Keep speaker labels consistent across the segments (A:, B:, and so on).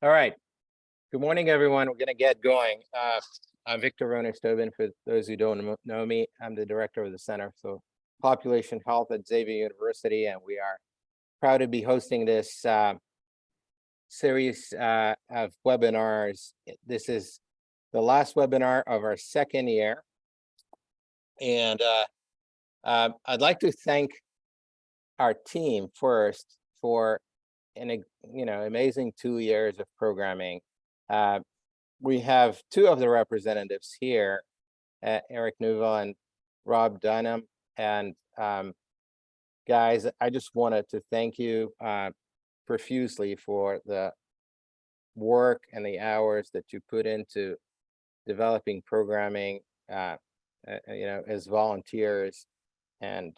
A: All right. Good morning, everyone. We're going to get going. I'm Victor Ronis-Tobin. For those who don't know me, I'm the director of the Center for Population Health at Xavier University, and we are proud to be hosting this series of webinars. This is the last webinar of our second year, and I'd like to thank our team first for an amazing 2 years of programming. We have two of the representatives here, Eric Neuville and Rob Dunham. And guys, I just wanted to thank you profusely for the work and the hours that you put into developing programming, as volunteers, and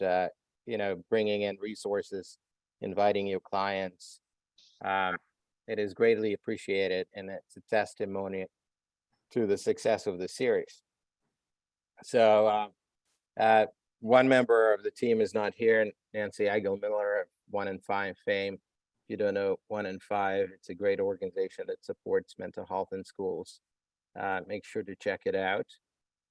A: bringing in resources, inviting your clients. It is greatly appreciated, and it's a testimony to the success of the series. So one member of the team is not here, Nancy Eigel-Miller of 1 in 5 fame. If you don't know 1 in 5, it's a great organization that supports mental health in schools. Make sure to check it out.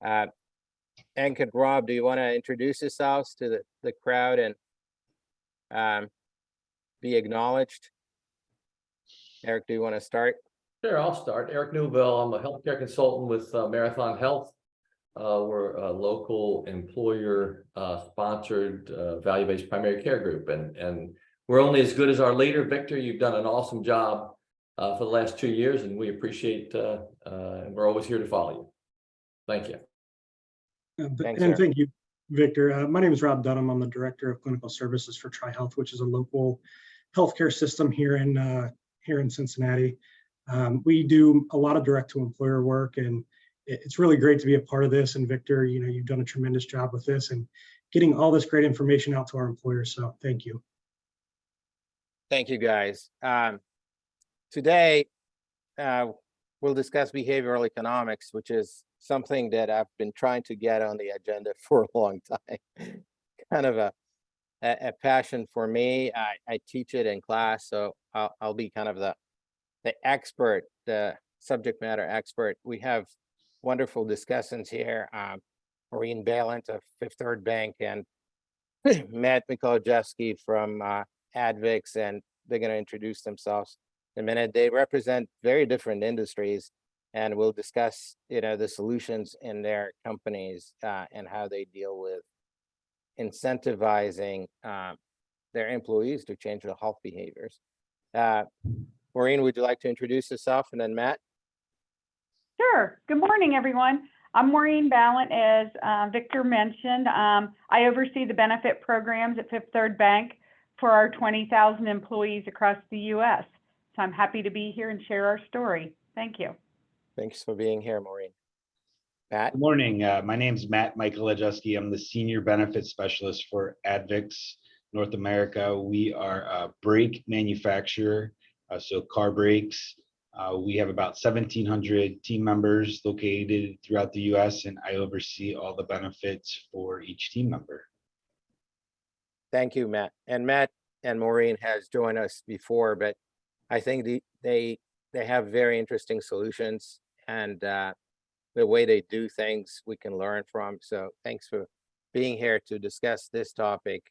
A: Hank and Rob, do you want to introduce yourselves to the crowd and be acknowledged? Eric, do you want to start?
B: Sure, I'll start. Eric Neuville. I'm a healthcare consultant with Marathon Health. We're a local employer sponsored value-based primary care group, and we're only as good as our leader. Victor, you've done an awesome job for the last 2 years, and we appreciate and we're always here to follow you. Thank you.
A: Thanks,
C: and thank you, Victor. My name is Rob Dunham. I'm the Director of Clinical Services for TriHealth, which is a local healthcare system here in Cincinnati. We do a lot of direct-to-employer work, and it's really great to be a part of this. And Victor, you've done a tremendous job with this and getting all this great information out to our employers. So thank you.
A: Thank you, guys. Today, we'll discuss behavioral economics, which is something that I've been trying to get on the agenda for a long time. Kind of a passion for me. I teach it in class, so I'll be kind of the expert, the subject matter expert. We have wonderful discussants here, Maureen Balint of Fifth Third Bank and Matt Mikolajewski from Advix, and they're going to introduce themselves in a minute. They represent very different industries, and we'll discuss the solutions in their companies and how they deal with incentivizing their employees to change their health behaviors. Maureen, would you like to introduce yourself, and then Matt?
D: Sure. Good morning, everyone. I'm Maureen Balint, as Victor mentioned. I oversee the benefit programs at Fifth Third Bank for our 20,000 employees across the U.S. So I'm happy to be here and share our story. Thank you.
A: Thanks for being here, Maureen. Matt?
E: Good morning. My name is Matt Mikolajewski. I'm the Senior Benefits Specialist for Advix North America. We are a brake manufacturer, so car brakes. We have about 1,700 team members located throughout the U.S., and I oversee all the benefits for each team member.
A: Thank you, Matt. And Matt and Maureen has joined us before, but I think they have very interesting solutions, and the way they do things we can learn from. So thanks for being here to discuss this topic.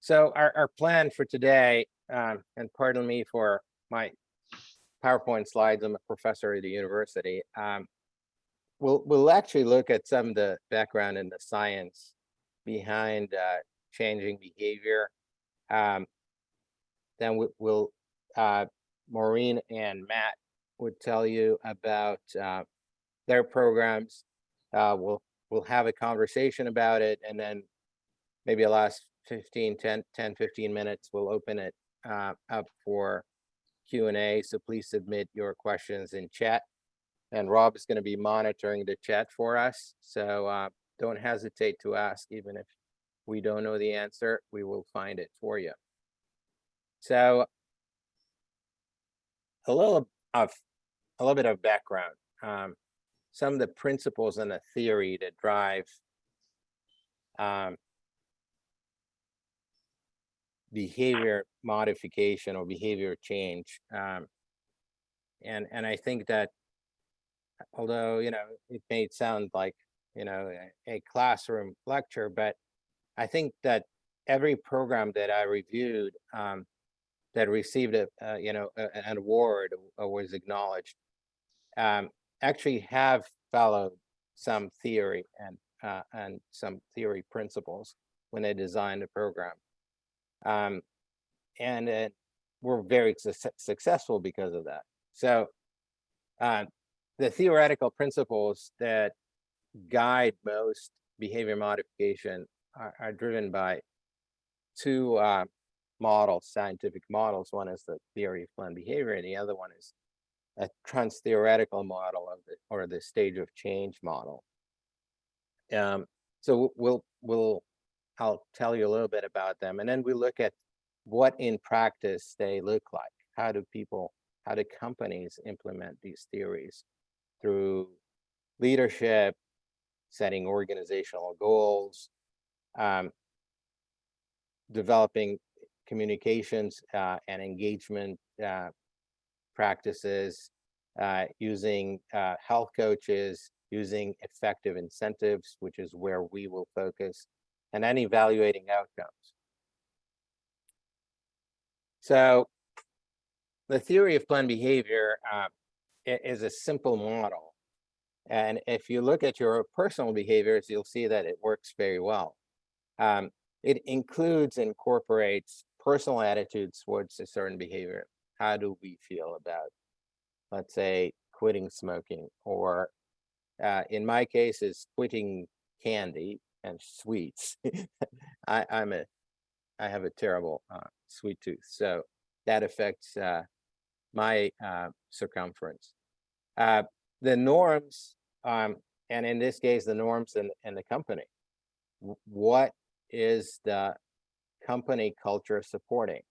A: So our plan for today, and pardon me for my PowerPoint slides, I'm a professor at the university. We'll actually look at some of the background and the science behind changing behavior. Then we'll Maureen and Matt would tell you about their programs. We'll have a conversation about it, and then maybe the last 15 minutes, we'll open it up for Q&A. So please submit your questions in chat, and Rob is going to be monitoring the chat for us. So don't hesitate to ask. Even if we don't know the answer, we will find it for you. So a little bit of background. Some of the principles and the theory that drive behavior modification or behavior change. And I think that although, it may sound like, a classroom lecture, but I think that every program that I reviewed that received an award or was acknowledged actually have followed some theory and some theory principles when they designed the program. And we're very successful because of that. So the theoretical principles that guide most behavior modification are driven by two models, scientific models. One is the theory of planned behavior, and the other one is a trans-theoretical model of the stage of change model. So I'll tell you a little bit about them, and then we look at what in practice they look like. How do companies implement these theories through leadership, setting organizational goals, developing communications and engagement practices, using health coaches, using effective incentives, which is where we will focus, and then evaluating outcomes. So the theory of planned behavior is a simple model. And if you look at your personal behaviors, you'll see that it works very well. It incorporates personal attitudes towards a certain behavior. How do we feel about, let's say, quitting smoking, or in my case is quitting candy and sweets. I have a terrible sweet tooth, so that affects my circumference. The norms, and in this case, the norms in the company. What is the company culture supporting?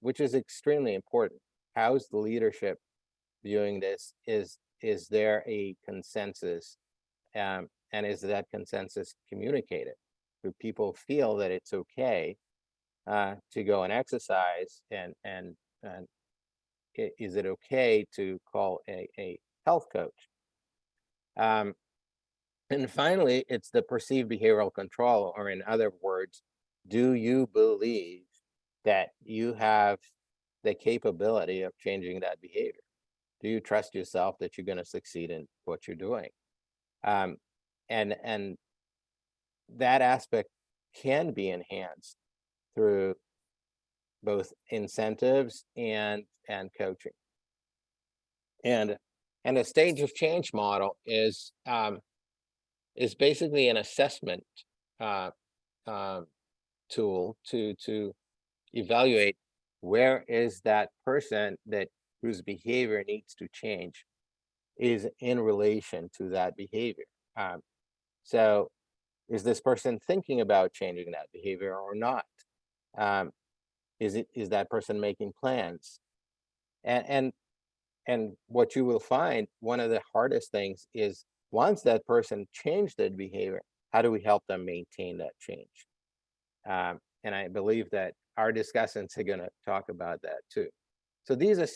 A: Which is extremely important. How's the leadership viewing this? Is there a consensus? And is that consensus communicated? Do people feel that it's okay to go and exercise, and is it okay to call a health coach? And finally, it's the perceived behavioral control, or in other words, do you believe that you have the capability of changing that behavior? Do you trust yourself that you're going to succeed in what you're doing? And that aspect can be enhanced through both incentives and coaching. And a stage of change model is basically an assessment tool to evaluate where is that person whose behavior needs to change is in relation to that behavior. So is this person thinking about changing that behavior or not? Is that person making plans? And what you will find, one of the hardest things is, once that person changed that behavior, how do we help them maintain that change? And I believe that our discussants are going to talk about that too. So these are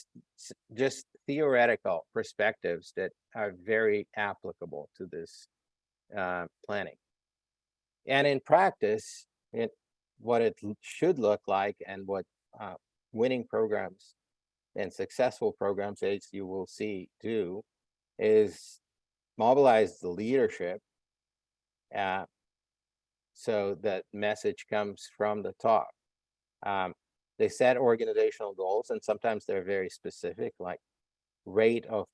A: just theoretical perspectives that are very applicable to this planning. And in practice, what it should look like, and what winning programs and successful programs, as you will see, do, is mobilize the leadership so that message comes from the top. They set organizational goals, and sometimes they're very specific, like rate of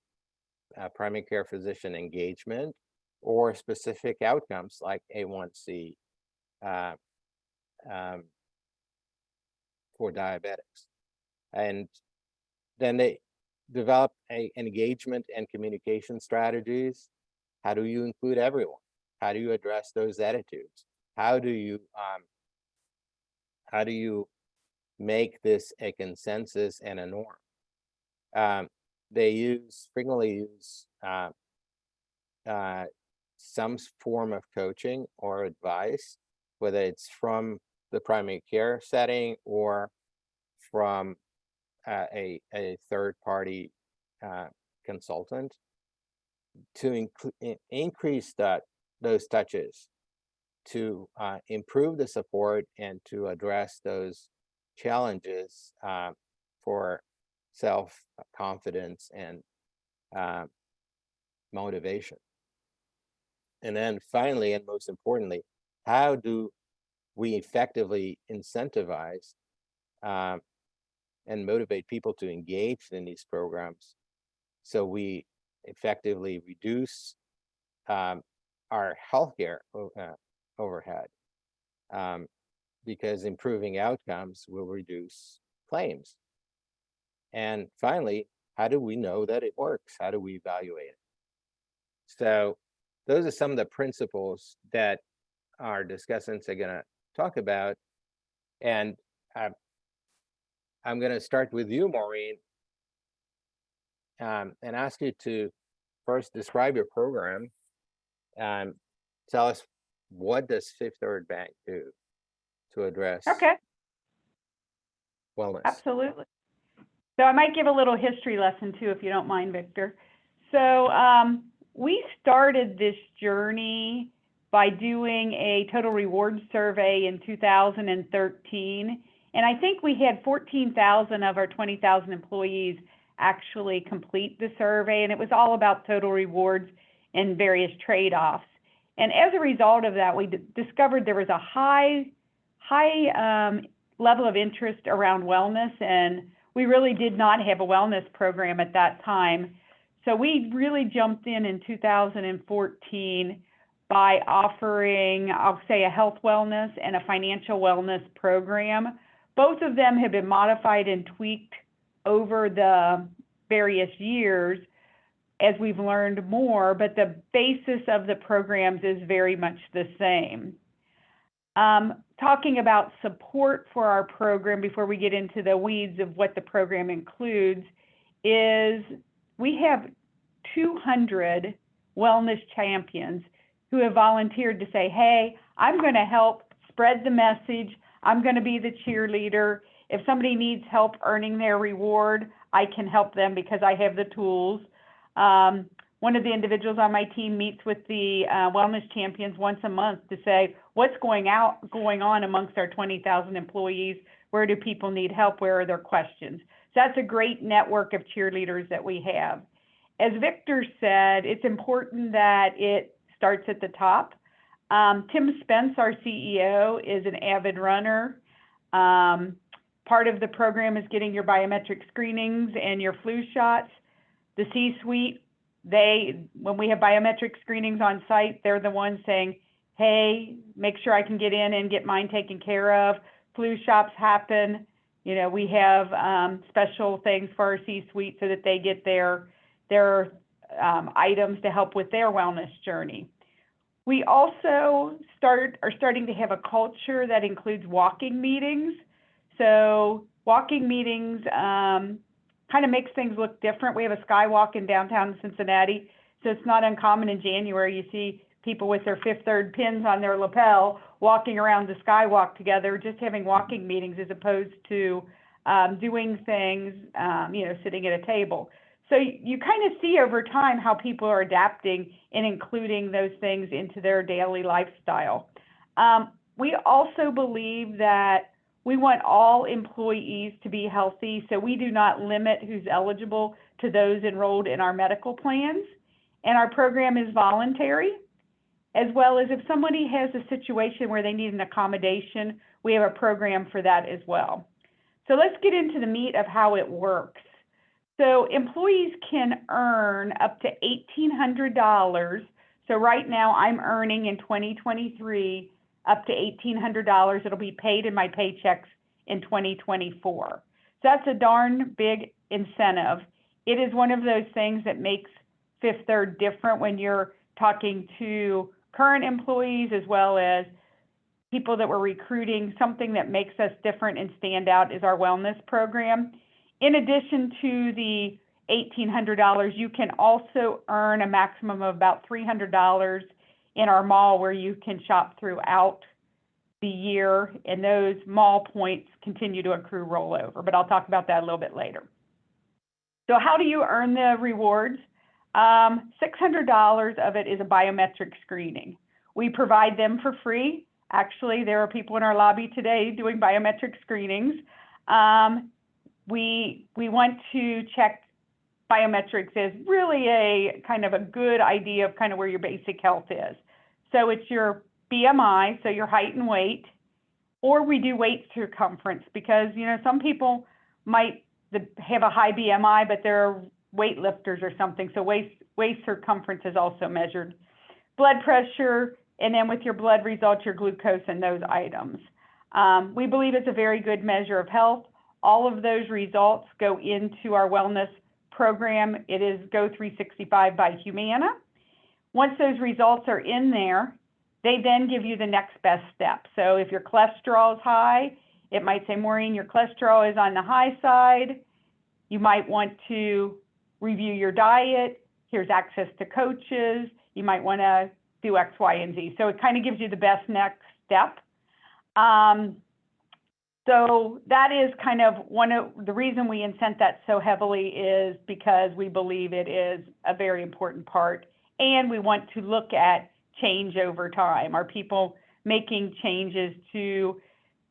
A: primary care physician engagement, or specific outcomes like A1C for diabetics. And then they develop engagement and communication strategies. How do you include everyone? How do you address those attitudes? How do you make this a consensus and a norm? They frequently use some form of coaching or advice, whether it's from the primary care setting or from a third-party consultant to increase those touches to improve the support and to address those challenges for self-confidence and motivation. And then finally, and most importantly, how do we effectively incentivize and motivate people to engage in these programs so we effectively reduce our healthcare overhead, because improving outcomes will reduce claims. And finally, how do we know that it works? How do we evaluate it? So those are some of the principles that our discussants are going to talk about. And I'm going to start with you, Maureen, and ask you to first describe your program and tell us, what does Fifth Third Bank do to address
D: Okay,
A: wellness?
D: absolutely. So I might give a little history lesson too, if you don't mind, Victor. So we started this journey by doing a total reward survey in 2013. And I think we had 14,000 of our 20,000 employees actually complete the survey. And it was all about total rewards and various trade-offs. And as a result of that, we discovered there was a high level of interest around wellness, and we really did not have a wellness program at that time. So we really jumped in 2014 by offering, I'll say, a health wellness and a financial wellness program. Both of them have been modified and tweaked over the various years as we've learned more, but the basis of the programs is very much the same. Talking about support for our program before we get into the weeds of what the program includes is we have 200 wellness champions who have volunteered to say, hey, I'm going to help spread the message. I'm going to be the cheerleader. If somebody needs help earning their reward, I can help them because I have the tools. One of the individuals on my team meets with the wellness champions once a month to say, what's going on amongst our 20,000 employees? Where do people need help? Where are their questions? So that's a great network of cheerleaders that we have. As Victor said, it's important that it starts at the top. Tim Spence, our CEO, is an avid runner. Part of the program is getting your biometric screenings and your flu shots. The C-suite, when we have biometric screenings on site, they're the ones saying, hey, make sure I can get in and get mine taken care of. Flu shots happen. You know, we have special things for our C-suite so that they get their items to help with their wellness journey. We also are starting to have a culture that includes walking meetings. So walking meetings kind of makes things look different. We have a skywalk in downtown Cincinnati, so it's not uncommon in January. You see people with their Fifth Third pins on their lapel walking around the skywalk together, just having walking meetings as opposed to doing things, sitting at a table. So you kind of see over time how people are adapting and including those things into their daily lifestyle. We also believe that we want all employees to be healthy, so we do not limit who's eligible to those enrolled in our medical plans. And our program is voluntary, as well as if somebody has a situation where they need an accommodation, we have a program for that as well. So let's get into the meat of how it works. So employees can earn up to $1,800. So right now I'm earning in 2023 up to $1,800. It'll be paid in my paychecks in 2024. So that's a darn big incentive. It is one of those things that makes Fifth Third different when you're talking to current employees as well as people that we're recruiting. Something that makes us different and stand out is our wellness program. In addition to the $1,800, you can also earn a maximum of about $300 in our mall where you can shop throughout the year, and those mall points continue to accrue rollover, but I'll talk about that a little bit later. So how do you earn the rewards? $600 of it is a biometric screening. We provide them for free. Actually, there are people in our lobby today doing biometric screenings. We want to check biometrics as really a kind of a good idea of kind of where your basic health is. So it's your BMI, so your height and weight, or we do waist circumference because, you know, some people might have a high BMI, but they're weightlifters or something. So waist circumference is also measured. Blood pressure, and then with your blood results, your glucose and those items. We believe it's a very good measure of health. All of those results go into our wellness program. It is Go 365 by Humana. Once those results are in there, they then give you the next best step. So if your cholesterol is high, it might say, Maureen, your cholesterol is on the high side. You might want to review your diet. Here's access to coaches. You might want to do X, Y, and Z. So it kind of gives you the best next step. So that is kind of one of the reason we incent that so heavily is because we believe it is a very important part, and we want to look at change over time. Are people making changes to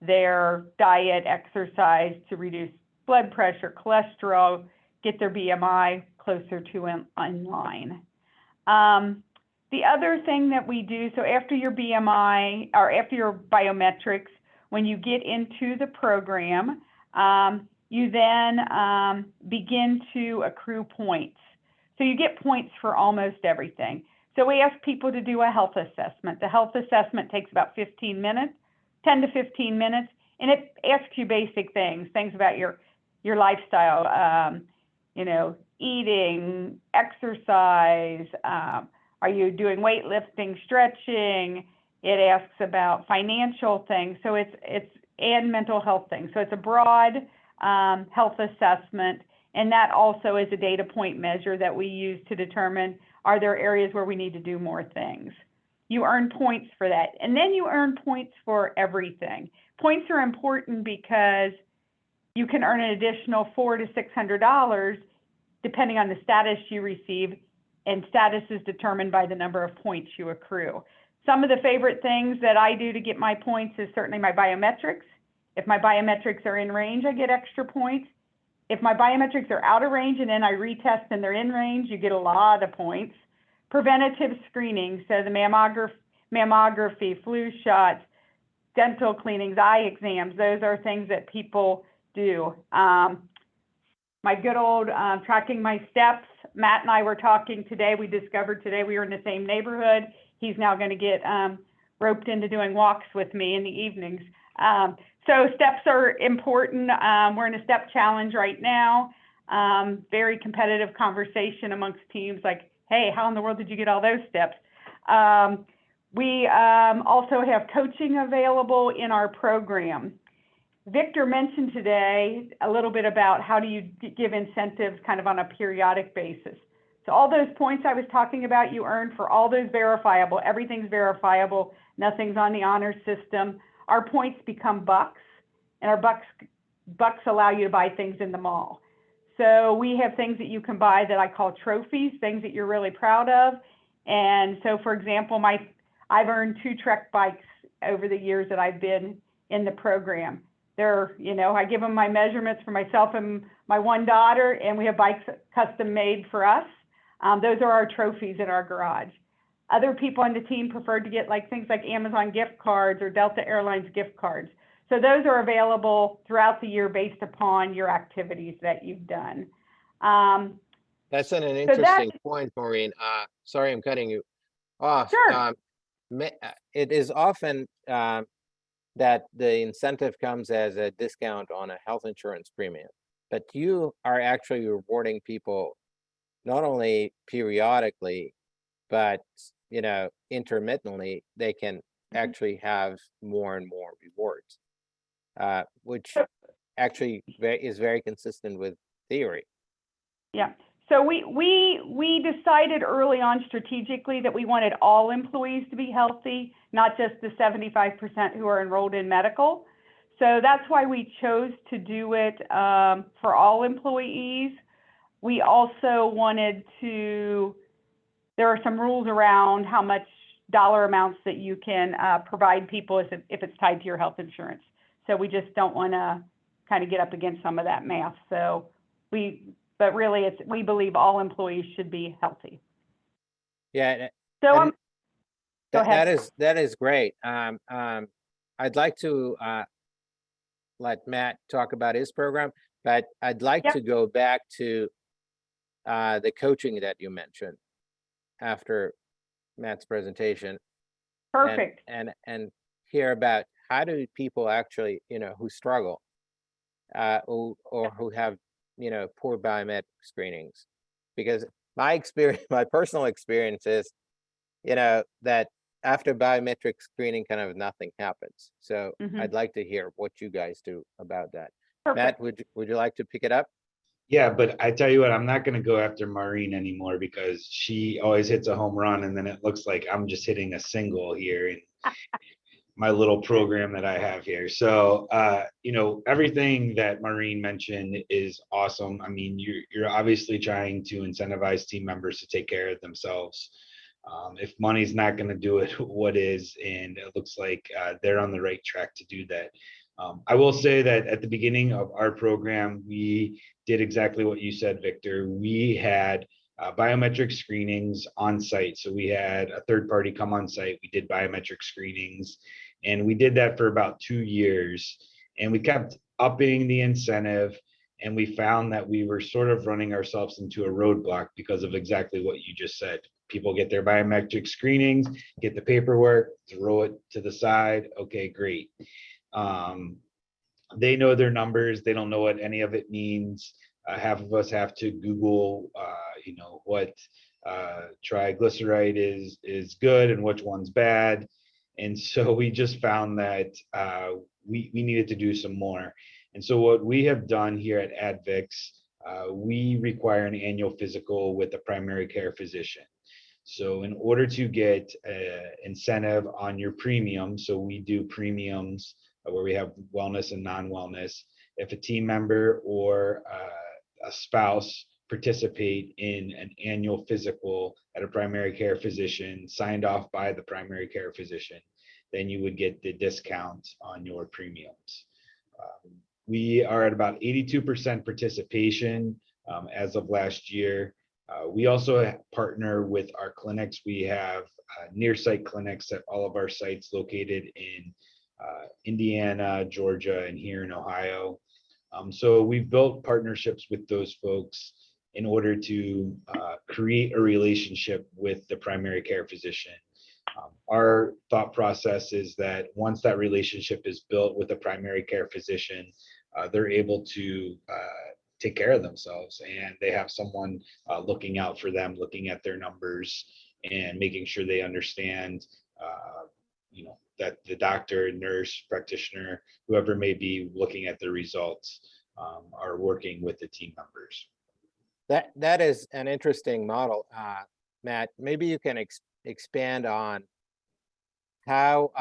D: their diet, exercise to reduce blood pressure, cholesterol, get their BMI closer to in line? The other thing that we do, so after your BMI or after your biometrics, when you get into the program, you then begin to accrue points. So you get points for almost everything. So we ask people to do a health assessment. The health assessment takes about 15 minutes, 10 to 15 minutes, and it asks you basic things about your lifestyle, you know, eating, exercise, are you doing weightlifting, stretching? It asks about financial things, so it's and mental health things. So it's a broad health assessment, and that also is a data point measure that we use to determine, are there areas where we need to do more things? You earn points for that, and then you earn points for everything. Points are important because you can earn an additional $400 to $600 depending on the status you receive, and status is determined by the number of points you accrue. Some of the favorite things that I do to get my points is certainly my biometrics. If my biometrics are in range, I get extra points. If my biometrics are out of range and then I retest and they're in range, you get a lot of points. Preventative screening, so the mammography, flu shots, dental cleanings, eye exams, those are things that people do. My good old tracking my steps. Matt and I were talking today. We discovered today we were in the same neighborhood. He's now going to get roped into doing walks with me in the evenings. So steps are important. We're in a step challenge right now. Very competitive conversation amongst teams like, hey, how in the world did you get all those steps? We also have coaching available in our program. Victor mentioned today a little bit about how do you give incentives kind of on a periodic basis. So all those points I was talking about, you earn for all those verifiable, everything's verifiable, nothing's on the honor system. Our points become bucks, and our bucks allow you to buy things in the mall. So we have things that you can buy that I call trophies, things that you're really proud of. And so, for example, I've earned 2 Trek bikes over the years that I've been in the program. They're, you know, I give them my measurements for myself and my one daughter, and we have bikes custom made for us. Those are our trophies in our garage. Other people on the team prefer to get things like Amazon gift cards or Delta Airlines gift cards. So those are available throughout the year based upon your activities that you've done.
A: That's an interesting point, Maureen. Sorry, I'm cutting you off.
D: Sure.
A: It is often that the incentive comes as a discount on a health insurance premium, but you are actually rewarding people not only periodically, but, you know, intermittently. They can actually have more and more rewards, which actually is very consistent with theory.
D: Yeah. So we decided early on strategically that we wanted all employees to be healthy, not just the 75% who are enrolled in medical. So that's why we chose to do it for all employees. We also wanted to, there are some rules around how much dollar amounts that you can provide people if it's tied to your health insurance. So we just don't want to kind of get up against some of that math. So but really we believe all employees should be healthy.
A: Yeah.
D: So
A: and
D: go ahead.
A: that is great. I'd like to let Matt talk about his program, but I'd like
D: Yep.
A: to go back to the coaching that you mentioned after Matt's presentation.
D: Perfect.
A: And hear about how do people actually, who struggle or who have, poor biometric screenings. Because my experience, my personal experience is, that after biometric screening, kind of nothing happens. So
D: Mhm.
A: I'd like to hear what you guys do about that.
D: Perfect.
A: Matt, would you like to pick it up?
E: Yeah, but I tell you what, I'm not going to go after Maureen anymore because she always hits a home run, and then it looks like I'm just hitting a single here in my little program that I have here. So, everything that Maureen mentioned is awesome. I mean, you're obviously trying to incentivize team members to take care of themselves. If money's not going to do it, what is? And it looks like they're on the right track to do that. I will say that at the beginning of our program, we did exactly what you said, Victor. We had biometric screenings on site. So we had a third party come on site. We did biometric screenings, and we did that for about 2 years. And we kept upping the incentive. And we found that we were sort of running ourselves into a roadblock because of exactly what you just said. People get their biometric screenings, get the paperwork, throw it to the side. Okay, great. They know their numbers. They don't know what any of it means. Half of us have to Google, what triglyceride is good and which one's bad. And so we just found that we needed to do some more. And so what we have done here at Advix, we require an annual physical with a primary care physician. So in order to get incentive on your premium, so we do premiums where we have wellness and non-wellness. If a team member or a spouse participate in an annual physical at a primary care physician signed off by the primary care physician, then you would get the discount on your premiums. We are at about 82% participation as of last year. We also partner with our clinics. We have near site clinics at all of our sites located in Indiana, Georgia, and here in Ohio. So we've built partnerships with those folks in order to create a relationship with the primary care physician. Our thought process is that once that relationship is built with a primary care physician, they're able to take care of themselves, and they have someone looking out for them, looking at their numbers and making sure they understand, that the doctor, nurse, practitioner, whoever may be looking at the results, are working with the team members.
A: That is an interesting model, Matt. Maybe you can expand on how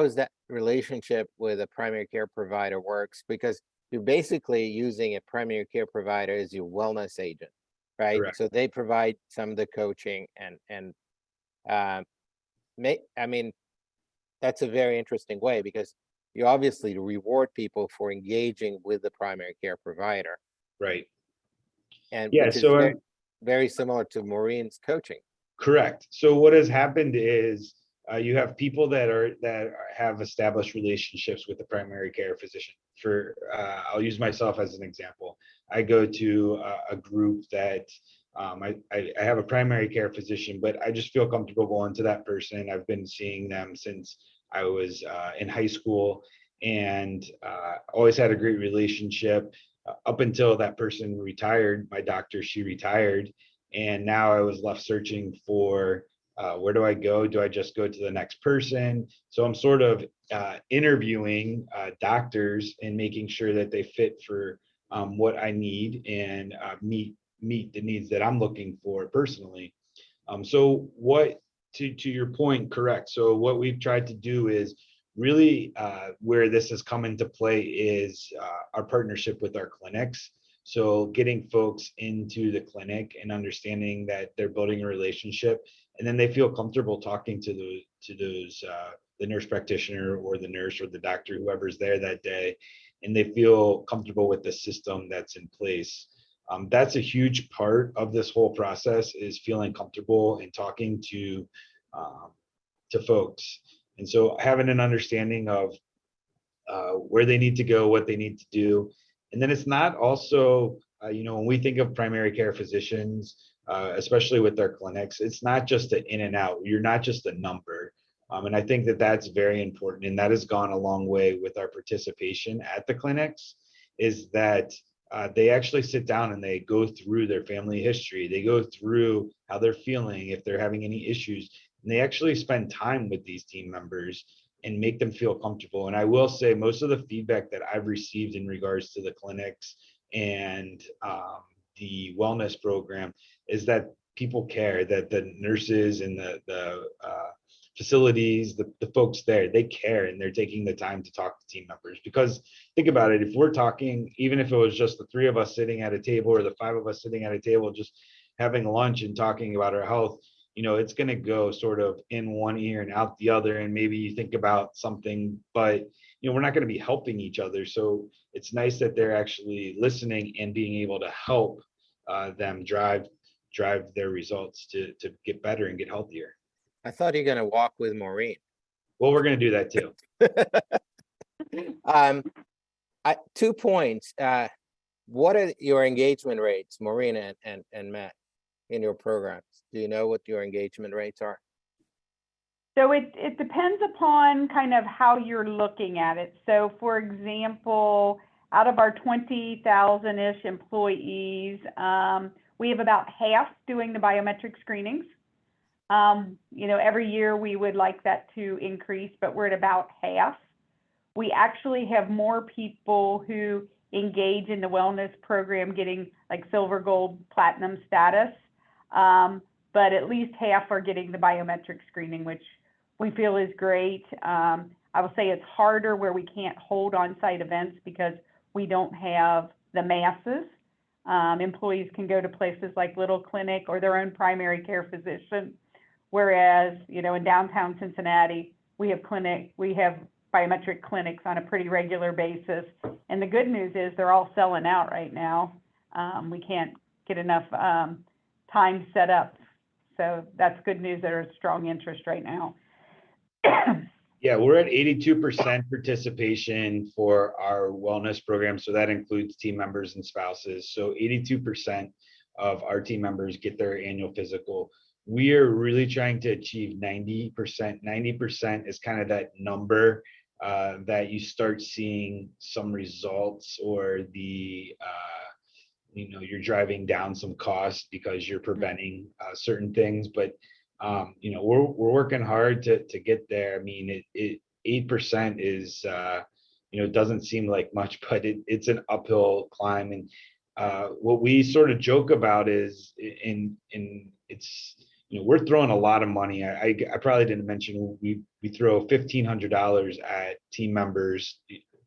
A: is that relationship with a primary care provider works, because you're basically using a primary care provider as your wellness agent, right?
E: Correct.
A: So they provide some of the coaching and that's a very interesting way, because you obviously reward people for engaging with the primary care provider.
E: Right.
A: And
E: Yeah,
A: which is
E: so
A: very similar to Maureen's coaching.
E: correct. So what has happened is you have people that have established relationships with the primary care physician. I'll use myself as an example. I go to a group that I have a primary care physician, but I just feel comfortable going to that person. I've been seeing them since I was in high school, and always had a great relationship up until that person retired. My doctor, she retired, and now I was left searching for where do I go? Do I just go to the next person? So I'm sort of interviewing doctors and making sure that they fit for what I need and meet the needs that I'm looking for personally. So what, to your point, correct. So what we've tried to do is really where this has come into play is our partnership with our clinics. So getting folks into the clinic and understanding that they're building a relationship, and then they feel comfortable talking to those the nurse practitioner or the nurse or the doctor, whoever's there that day, and they feel comfortable with the system that's in place. That's a huge part of this whole process, is feeling comfortable and talking to folks. And so having an understanding of where they need to go, what they need to do. And then it's not also, when we think of primary care physicians, especially with their clinics, it's not just an in and out. You're not just a number. And I think that that's very important. And that has gone a long way with our participation at the clinics, is that they actually sit down and they go through their family history. They go through how they're feeling, if they're having any issues, and they actually spend time with these team members and make them feel comfortable. And I will say most of the feedback that I've received in regards to the clinics and the wellness program is that people care, that the nurses and the facilities, the folks there, they care, and they're taking the time to talk to team members. Because think about it, if we're talking, even if it was just the 3 of us sitting at a table or the 5 of us sitting at a table, just having lunch and talking about our health, it's going to go sort of in one ear and out the other. And maybe you think about something, but we're not going to be helping each other. So it's nice that they're actually listening and being able to help them drive their results to get better and get healthier.
A: I thought you're gonna walk with Maureen.
E: Well, we're going to do that too.
A: 2 points. What are your engagement rates, Maureen and Matt, in your programs? Do you know what your engagement rates are?
D: So it depends upon kind of how you're looking at it. So for example, out of our 20,000-ish employees, we have about half doing the biometric screenings. Every year we would like that to increase, but we're at about half. We actually have more people who engage in the wellness program getting like silver, gold, platinum status. But at least half are getting the biometric screening, which we feel is great. I will say it's harder where we can't hold on-site events because we don't have the masses. Employees can go to places like Little Clinic or their own primary care physician, whereas, in downtown Cincinnati, we have biometric clinics on a pretty regular basis. And the good news is they're all selling out right now. We can't get enough time set up. So that's good news. There's strong interest right now.
E: Yeah, we're at 82% participation for our wellness program. So that includes team members and spouses. So 82% of our team members get their annual physical. We are really trying to achieve 90%. 90% is kind of that number that you start seeing some results, or you're driving down some costs because you're preventing certain things. But we're working hard to get there. I mean, 8% is it doesn't seem like much, but it's an uphill climb. And what we sort of joke about is it's we're throwing a lot of money. I probably didn't mention we throw $1,500 at team members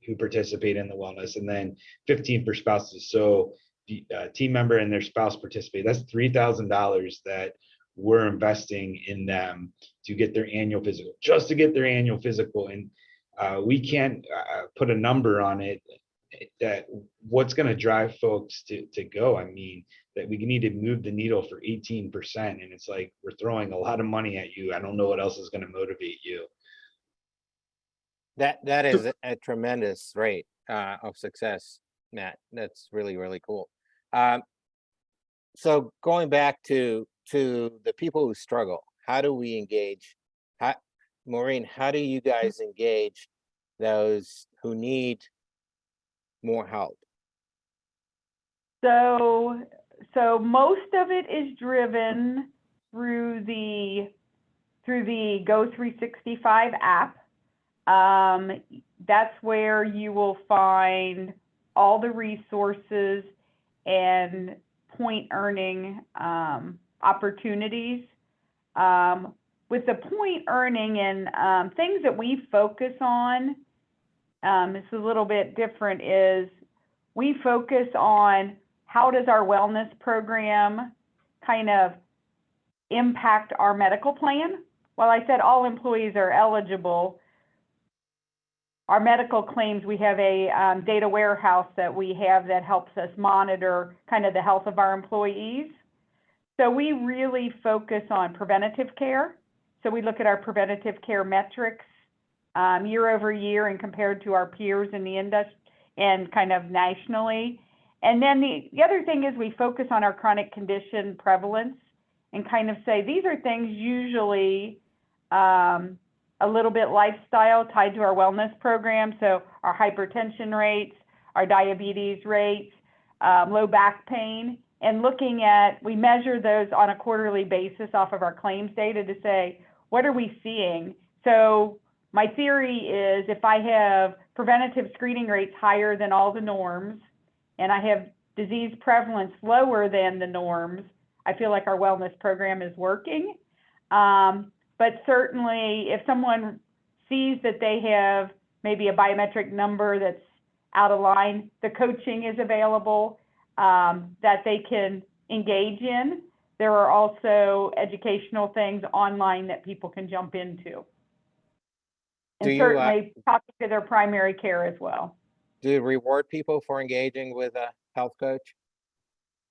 E: who participate in the wellness, and then 15 for spouses. So the team member and their spouse participate. That's $3,000 that we're investing in them to get their annual physical, just to get their annual physical. And we can't put a number on it, that what's going to drive folks to go. I mean, that we need to move the needle for 18%. And it's like, we're throwing a lot of money at you. I don't know what else is going to motivate you.
A: That is a tremendous rate of success, Matt. That's really, really cool. So going back to the people who struggle, how do we engage? Maureen, how do you guys engage those who need more help?
D: So most of it is driven through the Go 365 app. That's where you will find all the resources and point earning opportunities. With the point earning and things that we focus on, it's a little bit different, is we focus on how does our wellness program kind of impact our medical plan. While I said all employees are eligible, our medical claims, we have a data warehouse that we have that helps us monitor kind of the health of our employees. So we really focus on preventative care. So we look at our preventative care metrics year over year and compared to our peers in the industry and kind of nationally. And then the other thing is we focus on our chronic condition prevalence and kind of say these are things usually a little bit lifestyle tied to our wellness program. So our hypertension rates, our diabetes rates, low back pain, and looking at, we measure those on a quarterly basis off of our claims data to say, what are we seeing? So my theory is if I have preventative screening rates higher than all the norms, and I have disease prevalence lower than the norms, I feel like our wellness program is working. But certainly if someone sees that they have maybe a biometric number that's out of line, the coaching is available that they can engage in. There are also educational things online that people can jump into. And certainly talking to their primary care as well.
A: Do you reward people for engaging with a health coach?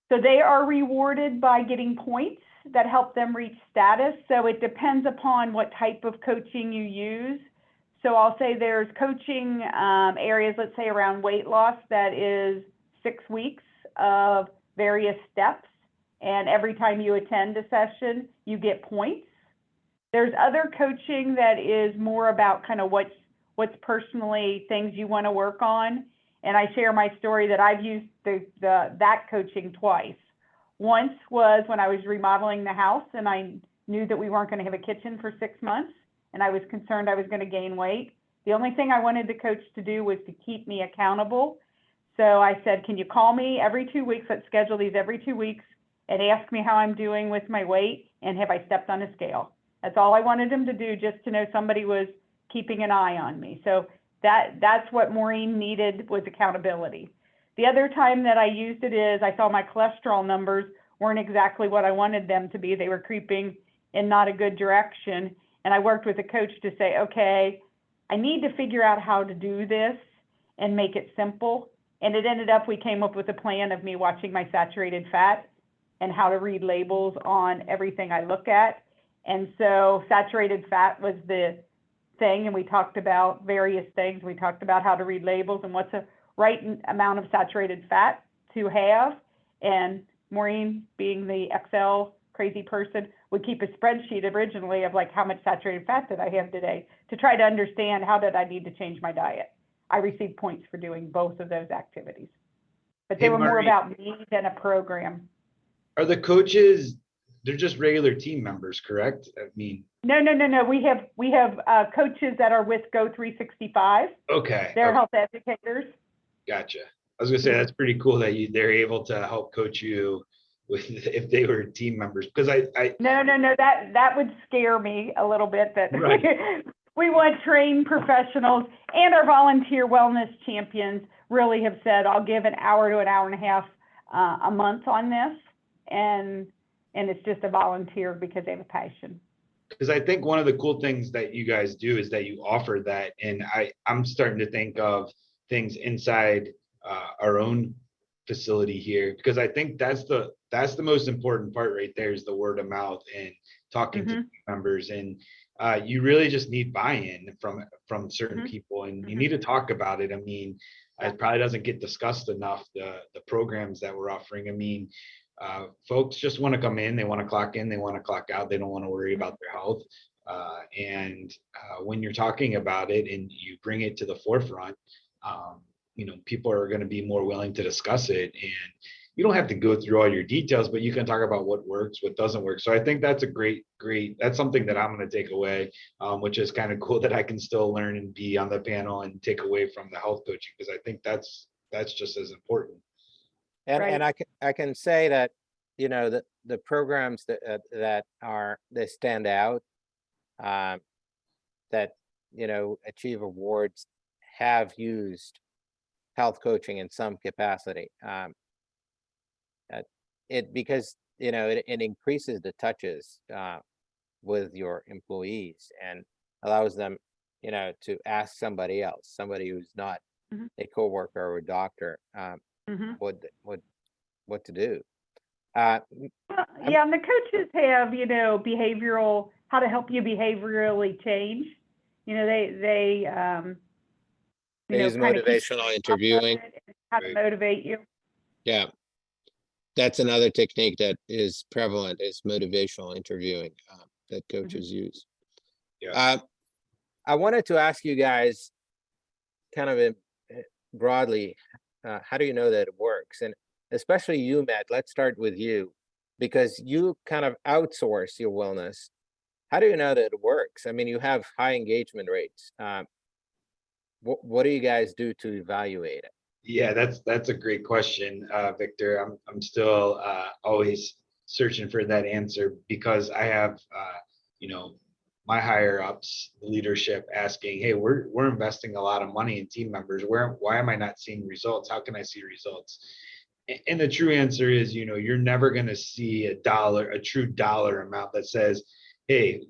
D: So they are rewarded by getting points that help them reach status. So it depends upon what type of coaching you use. So I'll say there's coaching areas, let's say around weight loss, that is 6 weeks of various steps. And every time you attend a session, you get points. There's other coaching that is more about kind of what's personally things you want to work on. And I share my story that I've used that coaching twice. Once was when I was remodeling the house and I knew that we weren't going to have a kitchen for 6 months and I was concerned I was going to gain weight. The only thing I wanted the coach to do was to keep me accountable. So I said, can you call me every 2 weeks? Let's schedule these every 2 weeks and ask me how I'm doing with my weight and have I stepped on a scale. That's all I wanted him to do, just to know somebody was keeping an eye on me. So that's what Maureen needed, was accountability. The other time that I used it is I saw my cholesterol numbers weren't exactly what I wanted them to be. They were creeping in not a good direction. And I worked with a coach to say, okay, I need to figure out how to do this and make it simple. And it ended up, we came up with a plan of me watching my saturated fat and how to read labels on everything I look at. And so saturated fat was the thing, and we talked about various things. We talked about how to read labels and what's a right amount of saturated fat to have. And Maureen, being the Excel crazy person, would keep a spreadsheet originally of like how much saturated fat did I have today to try to understand how did I need to change my diet. I received points for doing both of those activities, but they were more about me than a program.
E: Are the coaches, they're just regular team members, correct? I mean,
D: No. We have coaches that are with Go 365.
E: okay.
D: They're health educators.
E: Gotcha. I was gonna say that's pretty cool that they're able to help coach you with if they were team members, because
D: No, that would scare me a little bit. That
E: Right.
D: we want trained professionals, and our volunteer wellness champions really have said, I'll give an hour to an hour and a half a month on this, and it's just a volunteer because they have a passion.
E: Because I think one of the cool things that you guys do is that you offer that, and I'm starting to think of things inside our own facility here, because I think that's the most important part right there, is the word of mouth and talking to members. And you really just need buy-in from certain people, and you need to talk about it. I mean, it probably doesn't get discussed enough, the programs that we're offering. I mean, folks just want to come in, they want to clock in, they want to clock out, they don't want to worry about their health. And when you're talking about it and you bring it to the forefront, people are going to be more willing to discuss it. And you don't have to go through all your details, but you can talk about what works, what doesn't work. So I think that's a great, that's something that I'm going to take away, which is kind of cool that I can still learn and be on the panel and take away from the health coaching, because I think that's that's just as important.
A: And
D: Right.
A: I can say that, you know, the programs that stand out, um, that, you know, achieve awards have used health coaching in some capacity. Because, you know, it increases the touches with your employees and allows them, you know, to ask somebody else, somebody who's not
D: Mhm.
A: a coworker or a doctor,
D: Mhm.
A: what to do. Uh,
D: Well, yeah, and the coaches have, you know, how to help you behaviorally change. You know, you
A: they
D: know,
A: use
D: kind of keep
A: motivational
D: you on top of
A: interviewing.
D: it and how to
E: Right.
D: motivate you.
A: Yeah, that's another technique that is prevalent is motivational interviewing that coaches use.
E: Yeah.
A: I wanted to ask you guys kind of broadly, how do you know that it works? And especially you, Matt, let's start with you because you kind of outsource your wellness. How do you know that it works? I mean, you have high engagement rates. What do you guys do to evaluate it?
E: Yeah, that's a great question, Victor. I'm still always searching for that answer because I have you know, my higher ups, the leadership asking, hey, we're investing a lot of money in team members. Why am I not seeing results? How can I see results? And the true answer is, you know, you're never going to see a true dollar amount that says, hey,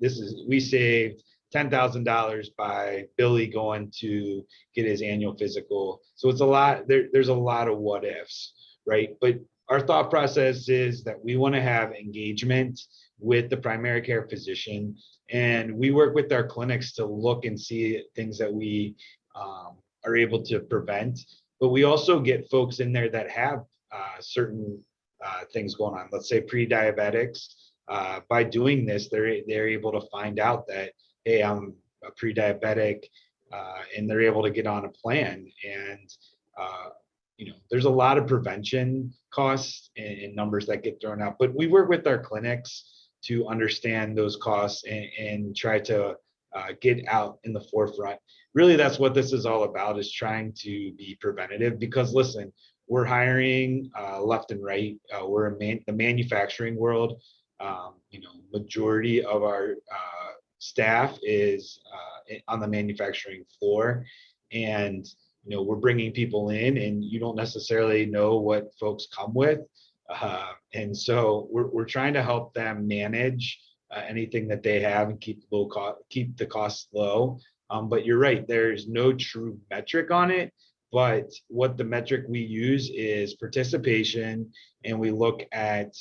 E: we saved $10,000 by Billy going to get his annual physical. So it's a lot, there's a lot of what ifs, right? But our thought process is that we want to have engagement with the primary care physician. And we work with our clinics to look and see things that we are able to prevent. But we also get folks in there that have certain things going on. Let's say pre-diabetics. By doing this, they're able to find out that, hey, I'm a pre-diabetic, and they're able to get on a plan. And you know, there's a lot of prevention costs and numbers that get thrown out. But we work with our clinics to understand those costs and try to get out in the forefront. Really, that's what this is all about: is trying to be preventative. Because listen, we're hiring left and right. We're in the manufacturing world. You know, majority of our staff is on the manufacturing floor, and you know, we're bringing people in, and you don't necessarily know what folks come with, and so we're trying to help them manage anything that they have and keep the costs low. But you're right, there's no true metric on it. But what the metric we use is participation, and we look at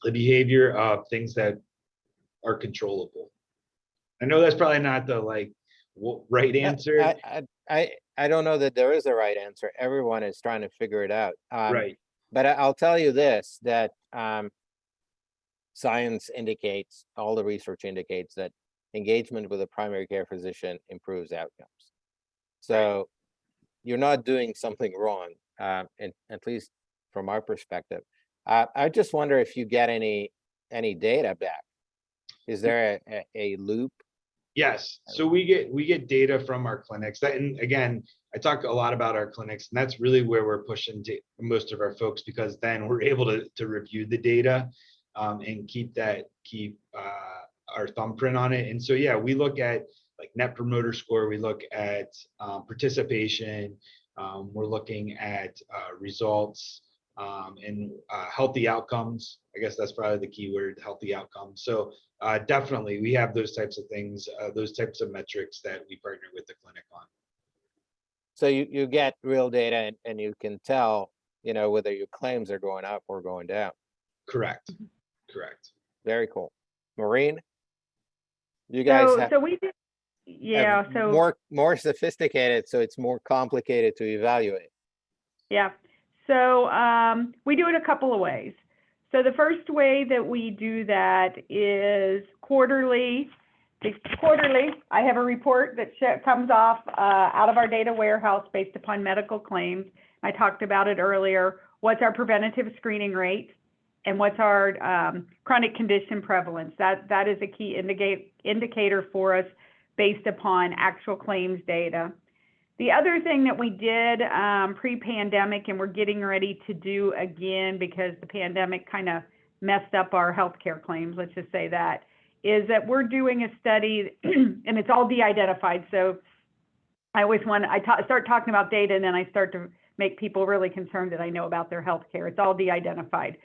E: the behavior of things that are controllable. I know that's probably not the right answer.
A: I don't know that there is a right answer. Everyone is trying to figure it out.
E: Right.
A: But I'll tell you this, that science indicates, all the research indicates that engagement with a primary care physician improves outcomes. So you're not doing something wrong, and at least from our perspective. I just wonder if you get any data back. Is there a loop?
E: Yes. So we get data from our clinics. And again, I talk a lot about our clinics, and that's really where we're pushing to most of our folks, because then we're able to review the data and keep our thumbprint on it. And so yeah, we look at like Net Promoter Score, we look at participation, we're looking at results, and healthy outcomes. I guess that's probably the key word, healthy outcomes. So definitely, we have those types of things, those types of metrics that we partner with the clinic on.
A: So you get real data and you can tell, you know, whether your claims are going up or going down.
E: Correct. Correct.
A: Very cool. Maureen, you guys
D: So we did, yeah,
A: have
D: so
A: more sophisticated, so it's more complicated to evaluate.
D: yeah. So we do it a couple of ways. So the first way that we do that is quarterly. I have a report that comes off out of our data warehouse based upon medical claims. I talked about it earlier. What's our preventative screening rate, and what's our chronic condition prevalence? That is a key indicator for us based upon actual claims data. The other thing that we did pre-pandemic and we're getting ready to do again because the pandemic kind of messed up our healthcare claims, let's just say that, is that we're doing a study and it's all de-identified. So I always start talking about data and then I start to make people really concerned that I know about their healthcare. It's all de-identified.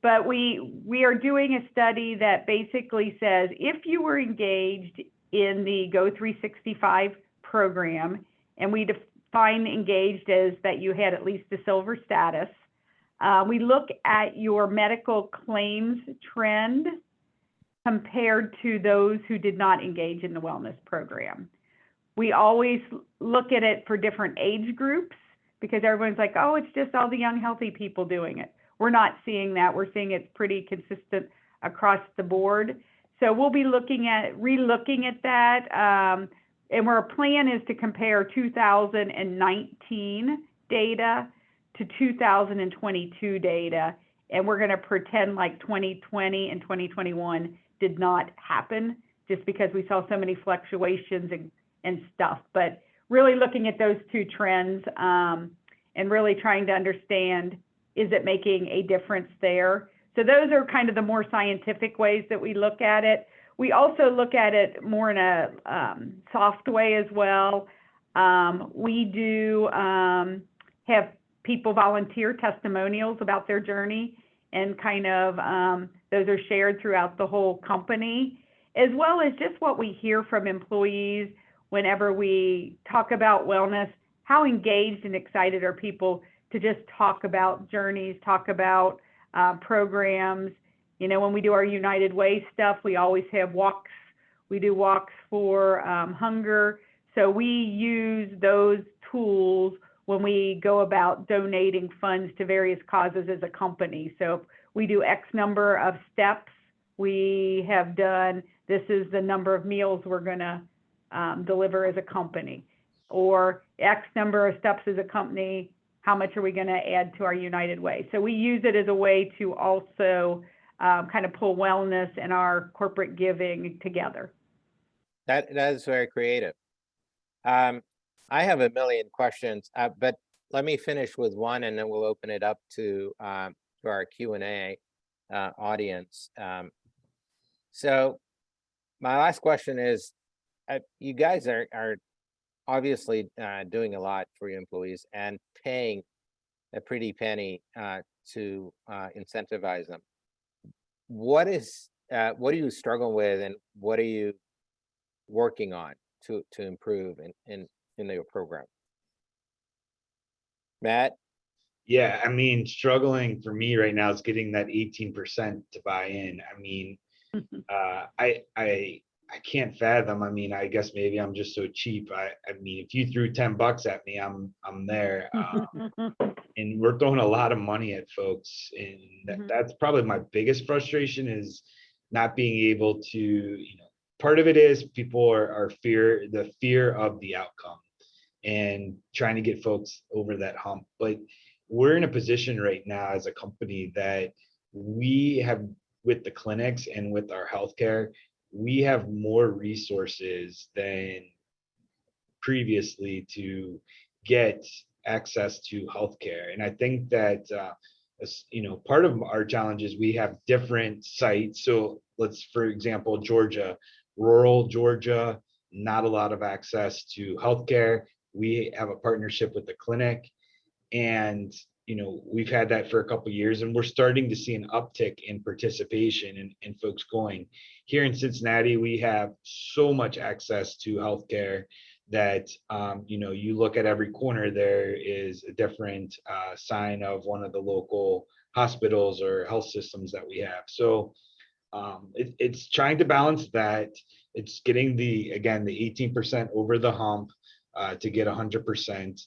D: But we are doing a study that basically says if you were engaged in the Go 365 program, and we define engaged as that you had at least a silver status, we look at your medical claims trend compared to those who did not engage in the wellness program. We always look at it for different age groups because everyone's like, oh, it's just all the young, healthy people doing it. We're not seeing that. We're seeing it's pretty consistent across the board. So we'll be relooking at that. And our plan is to compare 2019 data to 2022 data. And we're going to pretend like 2020 and 2021 did not happen just because we saw so many fluctuations and stuff. But really looking at those two trends and really trying to understand, is it making a difference there? So those are kind of the more scientific ways that we look at it. We also look at it more in a soft way as well. We do have people volunteer testimonials about their journey, and kind of those are shared throughout the whole company, as well as just what we hear from employees whenever we talk about wellness. How engaged and excited are people to just talk about journeys, talk about programs. You know, when we do our United Way stuff, we always have walks. We do walks for hunger. So we use those tools when we go about donating funds to various causes as a company. So we do X number of steps. We have done, this is the number of meals we're going to deliver as a company, or X number of steps as a company. How much are we going to add to our United Way? So we use it as a way to also kind of pull wellness and our corporate giving together.
A: That is very creative. I have a million questions, but let me finish with one, and then we'll open it up to our Q&A audience. So my last question is, you guys are obviously doing a lot for your employees and paying a pretty penny to incentivize them. What do you struggle with, and what are you working on to improve in your program? Matt?
E: Yeah, I mean, struggling for me right now is getting that 18% to buy in. I mean, I can't fathom. I mean, I guess maybe I'm just so cheap. I mean, if you threw $10 at me, I'm there. And we're throwing a lot of money at folks, and that's probably my biggest frustration, is not being able to, you know, part of it is people are the fear of the outcome and trying to get folks over that hump. But we're in a position right now as a company that we have, with the clinics and with our healthcare, we have more resources than previously to get access to healthcare. And I think that, you know, part of our challenge is we have different sites. So let's, for example, Georgia, rural Georgia, not a lot of access to healthcare. We have a partnership with the clinic, and you know, we've had that for a couple of years, and we're starting to see an uptick in participation and folks going. Here in Cincinnati, we have so much access to healthcare that, you know, you look at every corner, there is a different sign of one of the local hospitals or health systems that we have. So it's trying to balance that. It's getting the 18% over the hump to get 100%.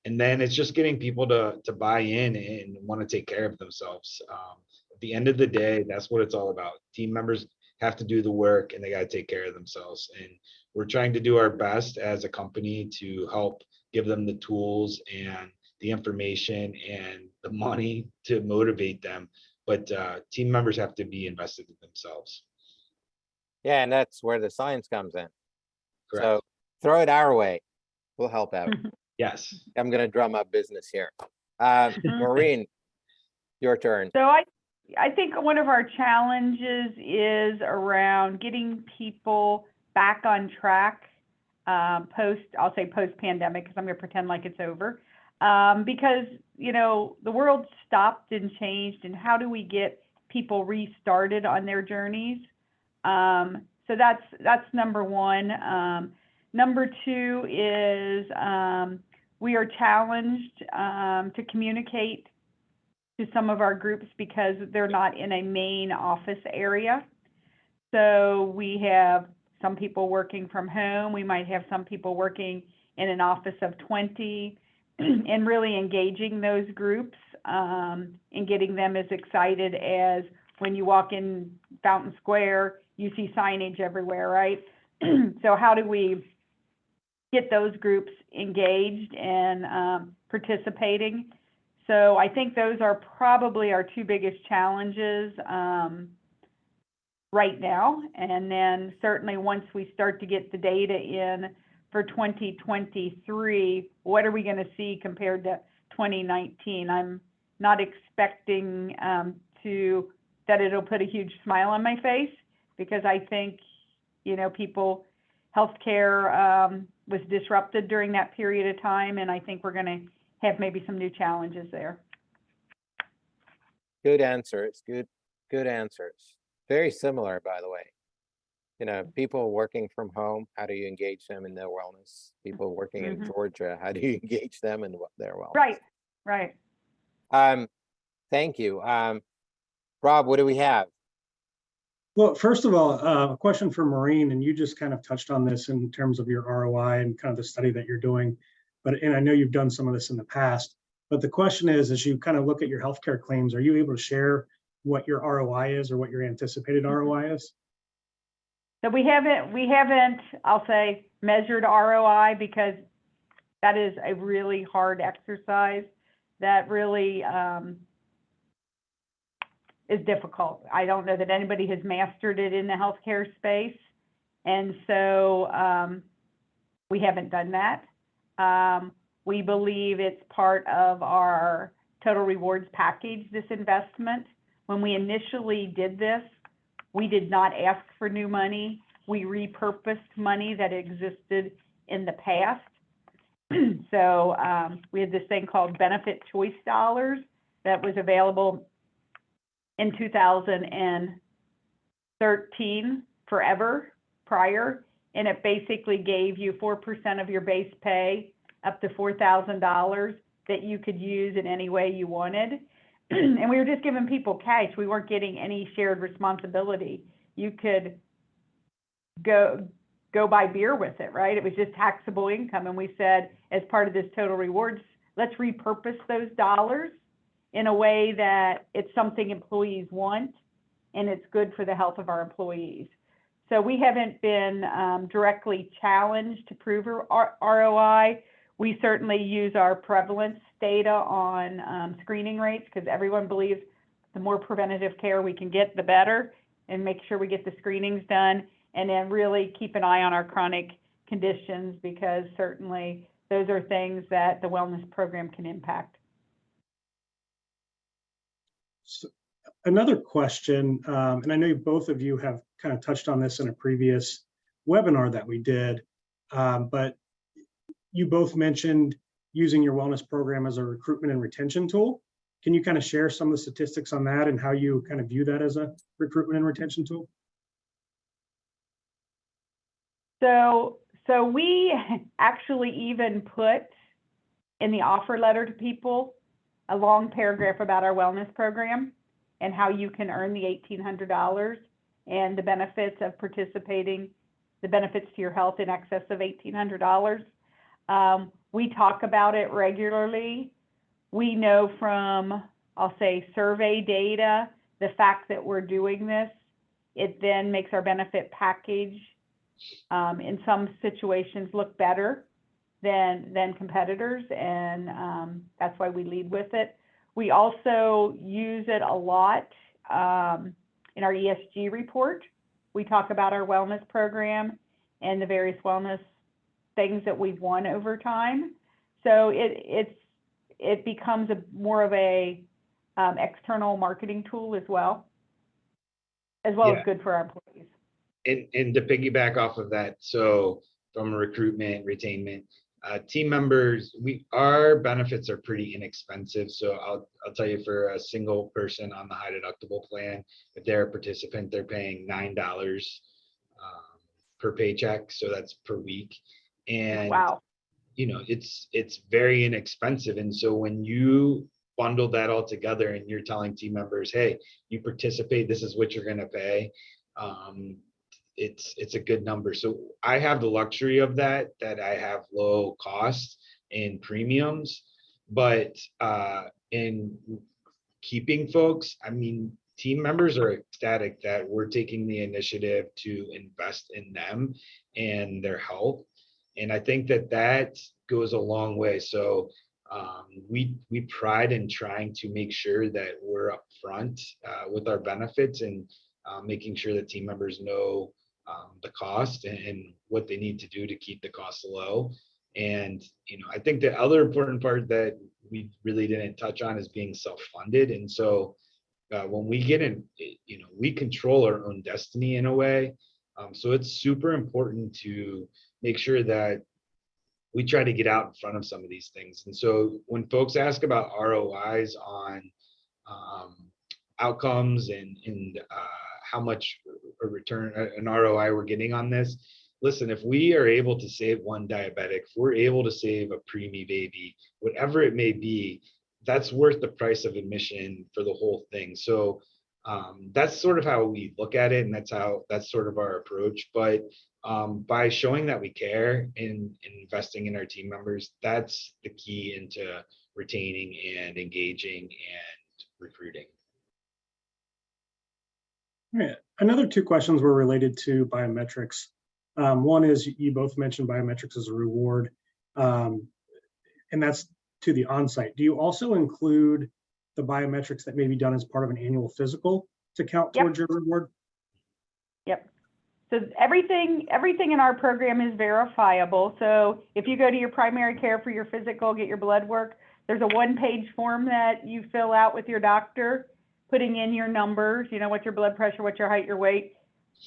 E: And then it's just getting people to buy in and want to take care of themselves. At the end of the day, that's what it's all about. Team members have to do the work, and they got to take care of themselves. And we're trying to do our best as a company to help give them the tools and the information and the money to motivate them. But team members have to be invested in themselves.
A: Yeah, and that's where the science comes in.
E: Correct.
A: So throw it our way. We'll help out.
E: Yes.
A: I'm gonna drum up business here. Maureen, your turn.
D: So I think one of our challenges is around getting people back on track I'll say post-pandemic, because I'm going to pretend like it's over. Because, you know, the world stopped and changed, and how do we get people restarted on their journeys? So that's number one. Number two is we are challenged to communicate to some of our groups because they're not in a main office area. So we have some people working from home. We might have some people working in an office of 20, and really engaging those groups and getting them as excited as when you walk in Fountain Square, you see signage everywhere, right? So how do we get those groups engaged and participating? So I think those are probably our two biggest challenges right now. And then certainly once we start to get the data in for 2023, what are we going to see compared to 2019? I'm not expecting that it'll put a huge smile on my face, because I think, you know, healthcare was disrupted during that period of time, and I think we're going to have maybe some new challenges there.
A: Good answers. Good answers. Very similar, by the way. You know, people working from home, how do you engage them in their wellness? People working in Georgia, how do you engage them in their wellness?
D: Right.
A: Thank you. Rob, what do we have?
C: Well, first of all, a question for Maureen, and you just kind of touched on this in terms of your ROI and kind of the study that you're doing, and I know you've done some of this in the past, but the question is, as you kind of look at your healthcare claims, are you able to share what your ROI is or what your anticipated ROI is?
D: So we haven't, I'll say, measured ROI, because that is a really hard exercise that really is difficult. I don't know that anybody has mastered it in the healthcare space. And so we haven't done that. We believe it's part of our total rewards package, this investment. When we initially did this, we did not ask for new money. We repurposed money that existed in the past. So we had this thing called benefit choice dollars that was available in 2013 forever prior, and it basically gave you 4% of your base pay up to $4,000 that you could use in any way you wanted. And we were just giving people cash. We weren't getting any shared responsibility. You could go buy beer with it, right? It was just taxable income. And we said, as part of this total rewards, let's repurpose those dollars in a way that it's something employees want and it's good for the health of our employees. So we haven't been directly challenged to prove our ROI. We certainly use our prevalence data on screening rates, because everyone believes the more preventative care we can get, the better, and make sure we get the screenings done, and then really keep an eye on our chronic conditions, because certainly those are things that the wellness program can impact.
C: So another question, and I know both of you have kind of touched on this in a previous webinar that we did, but you both mentioned using your wellness program as a recruitment and retention tool. Can you kind of share some of the statistics on that and how you kind of view that as a recruitment and retention tool?
D: So we actually even put in the offer letter to people a long paragraph about our wellness program and how you can earn the $1,800 and the benefits of participating, the benefits to your health in excess of $1,800. We talk about it regularly. We know from, I'll say, survey data, the fact that we're doing this, it then makes our benefit package in some situations look better than competitors, and that's why we lead with it. We also use it a lot in our ESG report. We talk about our wellness program and the various wellness things that we've won over time. So it becomes more of a external marketing tool as well as
E: Yeah.
D: good for our employees.
E: And to piggyback off of that, so from recruitment, retainment, team members, our benefits are pretty inexpensive. So I'll tell you, for a single person on the high deductible plan, if they're a participant, they're paying $9 per paycheck. So that's per week. And
D: Wow.
E: it's very inexpensive. And so when you bundle that all together and you're telling team members, hey, you participate, this is what you're going to pay. It's a good number. So I have the luxury of that I have low costs and premiums, but in keeping folks, I mean, team members are ecstatic that we're taking the initiative to invest in them and their health. And I think that goes a long way. So we pride in trying to make sure that we're upfront with our benefits, and making sure that team members know the cost and what they need to do to keep the costs low. And I think the other important part that we really didn't touch on is being self-funded. And so when we get in, we control our own destiny in a way. So it's super important to make sure that we try to get out in front of some of these things. And so when folks ask about ROIs on outcomes and how much a return, an ROI we're getting on this, listen, if we are able to save one diabetic, if we're able to save a preemie baby, whatever it may be, that's worth the price of admission for the whole thing. So that's sort of how we look at it, and that's sort of our approach. But by showing that we care and investing in our team members, that's the key into retaining and engaging and recruiting.
C: All right. Another two questions were related to biometrics. One is, you both mentioned biometrics as a reward, and that's to the onsite. Do you also include the biometrics that may be done as part of an annual physical to count towards your reward?
D: Yep. So everything in our program is verifiable. So if you go to your primary care for your physical, get your blood work, there's a one-page form that you fill out with your doctor, putting in your numbers, what's your blood pressure, what's your height, your weight.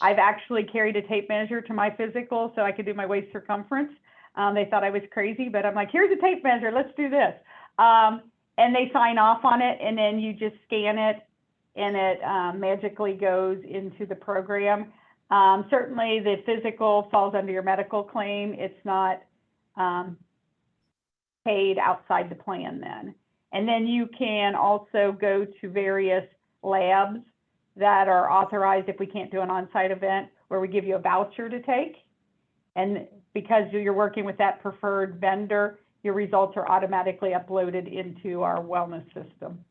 D: I've actually carried a tape measure to my physical so I could do my waist circumference. They thought I was crazy, but I'm like, here's a tape measure, let's do this. And they sign off on it, and then you just scan it, and it magically goes into the program. Certainly the physical falls under your medical claim. It's not paid outside the plan then. And then you can also go to various labs that are authorized if we can't do an on-site event, where we give you a voucher to take. And because you're working with that preferred vendor, your results are automatically uploaded into our wellness system.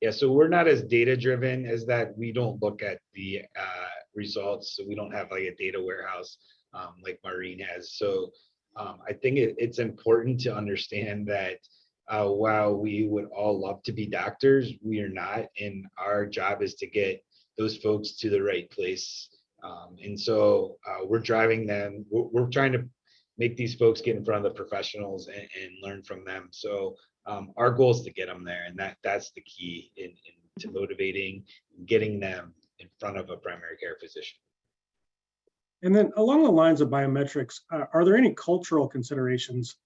E: Yeah, so we're not as data-driven as that. We don't look at the results. So we don't have like a data warehouse like Maureen has. So I think it's important to understand that while we would all love to be doctors, we are not, and our job is to get those folks to the right place. And so we're driving them. We're trying to make these folks get in front of the professionals and learn from them. So our goal is to get them there, and that's the key to motivating, getting them in front of a primary care physician.
C: And then along the lines of biometrics, are there any cultural considerations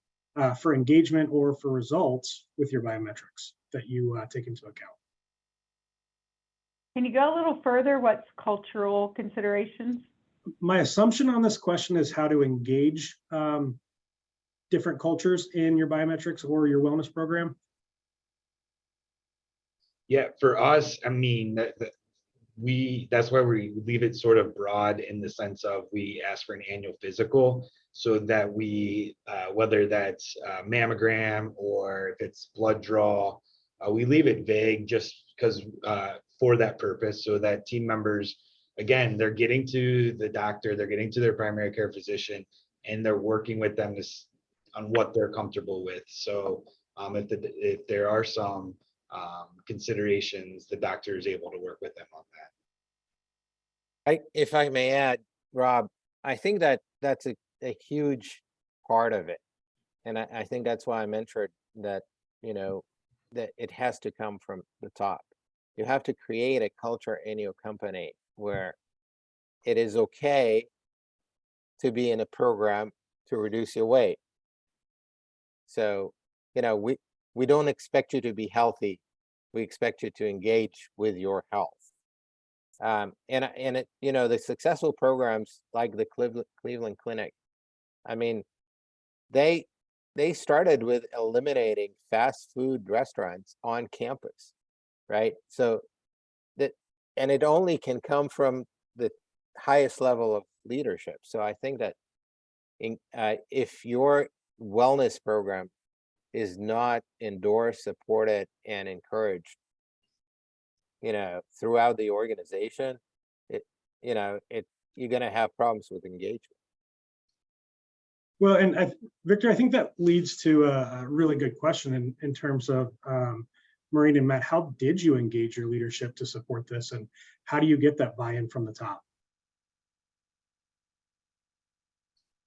C: for engagement or for results with your biometrics that you take into account?
D: Can you go a little further? What's cultural considerations?
C: My assumption on this question is how to engage different cultures in your biometrics or your wellness program.
E: Yeah, for us, I mean, that's why we leave it sort of broad, in the sense of we ask for an annual physical, so that we, whether that's mammogram or if it's blood draw, we leave it vague just because for that purpose, so that team members, again, they're getting to the doctor, they're getting to their primary care physician, and they're working with them on what they're comfortable with. So if there are some considerations, the doctor is able to work with them on that.
A: If I may add, Rob, I think that's a huge part of it. And I think that's why I mentioned that, you know, that it has to come from the top. You have to create a culture in your company where it is okay to be in a program to reduce your weight. So, you know, we don't expect you to be healthy. We expect you to engage with your health. And it, you know, the successful programs like the Cleveland Clinic, I mean, they they started with eliminating fast food restaurants on campus, right? So that, and it only can come from the highest level of leadership. So I think that if your wellness program is not endorsed, supported, and encouraged, you know, throughout the organization, it, you know, you're going to have problems with engagement.
C: Well, and Victor, I think that leads to a really good question in terms of Maureen and Matt. How did you engage your leadership to support this, and how do you get that buy-in from the top?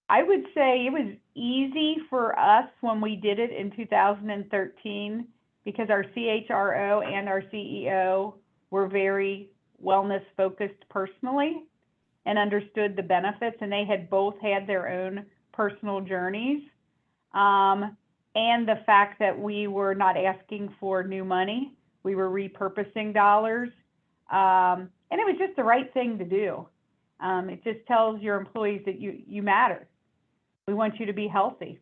D: I would say it was easy for us when we did it in 2013 because our CHRO and our CEO were very wellness focused personally and understood the benefits, and they had both had their own personal journeys. And the fact that we were not asking for new money, we were repurposing dollars. And it was just the right thing to do. It just tells your employees that you matter. We want you to be healthy,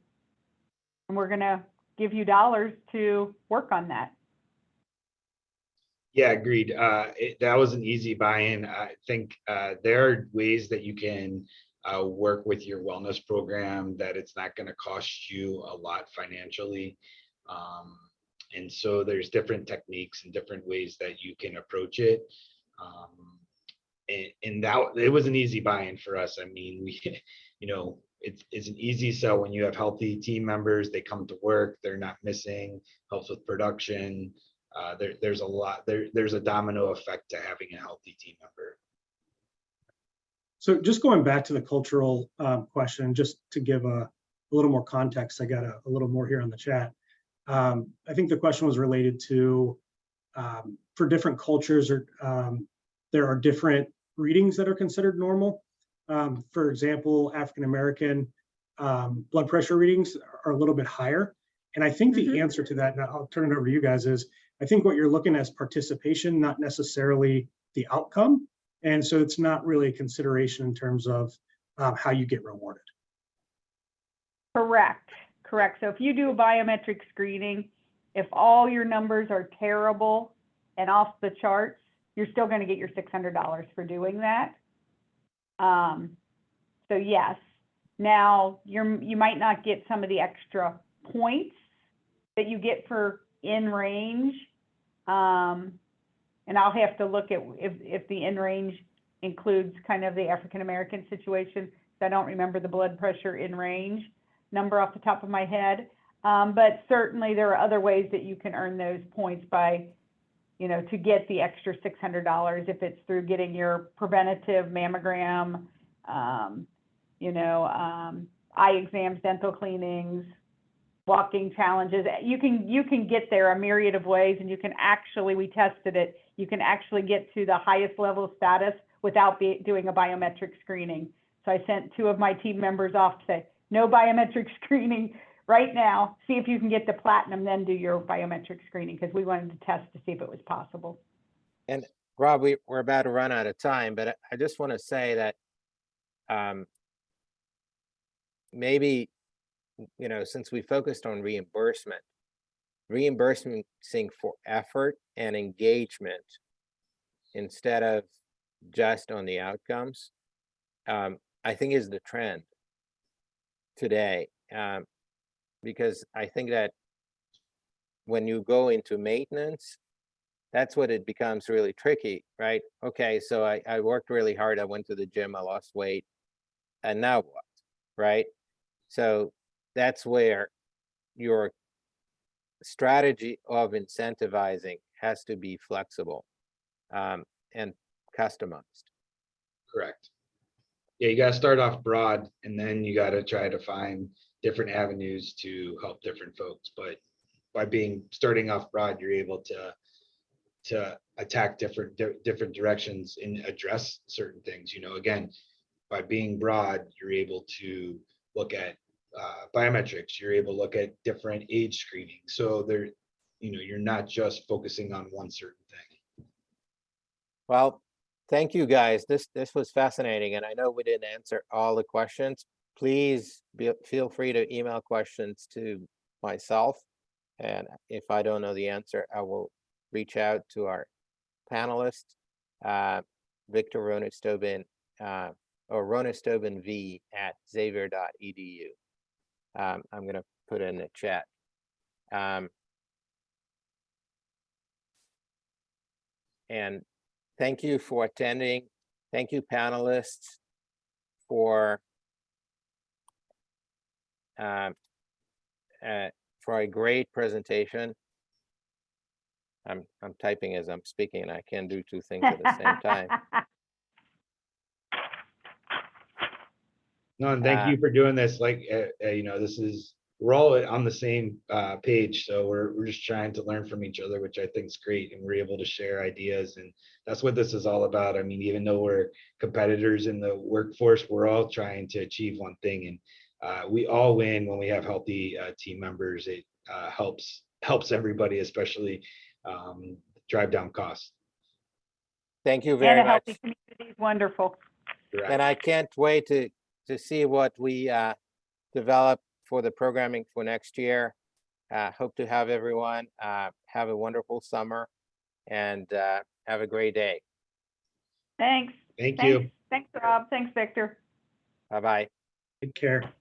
D: and we're going to give you dollars to work on that.
E: Yeah, agreed. That was an easy buy-in. I think there are ways that you can work with your wellness program that it's not going to cost you a lot financially. And so there's different techniques and different ways that you can approach it. And that it was an easy buy-in for us. I mean, we, you know, it's an easy sell when you have healthy team members. They come to work, they're not missing, helps with production. There's a lot, there's a domino effect to having a healthy team member.
C: So just going back to the cultural question, just to give a little more context, I got a little more here on the chat. I think the question was related to, for different cultures, or there are different readings that are considered normal. For example, African-American blood pressure readings are a little bit higher. And I think the answer to that, and I'll turn it over to you guys, is I think what you're looking at is participation, not necessarily the outcome. And so it's not really a consideration in terms of how you get rewarded.
D: Correct. So if you do a biometric screening, if all your numbers are terrible and off the charts, you're still going to get your $600 for doing that. So yes, now you might not get some of the extra points that you get for in range. And I'll have to look at if the in range includes kind of the African-American situation. I don't remember the blood pressure in range number off the top of my head. But certainly there are other ways that you can earn those points by, you know, to get the extra $600 if it's through getting your preventative mammogram, you know, eye exams, dental cleanings, walking challenges. You can get there a myriad of ways, and you can actually, we tested it, you can actually get to the highest level status without doing a biometric screening. So I sent 2 of my team members off to say, no biometric screening right now. See if you can get to platinum, then do your biometric screening, because we wanted to test to see if it was possible.
A: And Rob, we're about to run out of time, but I just want to say that maybe, you know, since we focused on reimbursing for effort and engagement instead of just on the outcomes, I think is the trend today. Because I think that when you go into maintenance, that's what it becomes really tricky, right? Okay, so I worked really hard. I went to the gym, I lost weight, and now what, right? So that's where your strategy of incentivizing has to be flexible and customized.
E: Correct. Yeah, you got to start off broad, and then you got to try to find different avenues to help different folks. But by starting off broad, you're able to attack different directions and address certain things. Again, by being broad, you're able to look at biometrics, you're able to look at different age screening. So you're not just focusing on one certain thing.
A: Well, thank you guys. This was fascinating, and I know we didn't answer all the questions. Please feel free to email questions to myself, and if I don't know the answer, I will reach out to our panelists, Victor Ronis-Tobin, or Ronis-Tobin V at xavier.edu. I'm going to put in the chat. And thank you for attending. Thank you, panelists, for a great presentation. I'm typing as I'm speaking, and I can't do two things at the same time.
E: No, and thank you for doing this. We're all on the same page, so we're just trying to learn from each other, which I think is great, and we're able to share ideas, and that's what this is all about. I mean, even though we're competitors in the workforce, we're all trying to achieve one thing, and we all win when we have healthy team members. It helps everybody, especially drive down costs.
A: Thank you very
D: And a
A: much.
D: healthy community is wonderful.
E: Correct.
A: And I can't wait to see what we develop for the programming for next year. Hope to have everyone have a wonderful summer, and have a great day.
D: Thanks.
E: Thank you.
D: Thanks, Rob. Thanks, Victor.
A: Bye-bye.
C: Take care.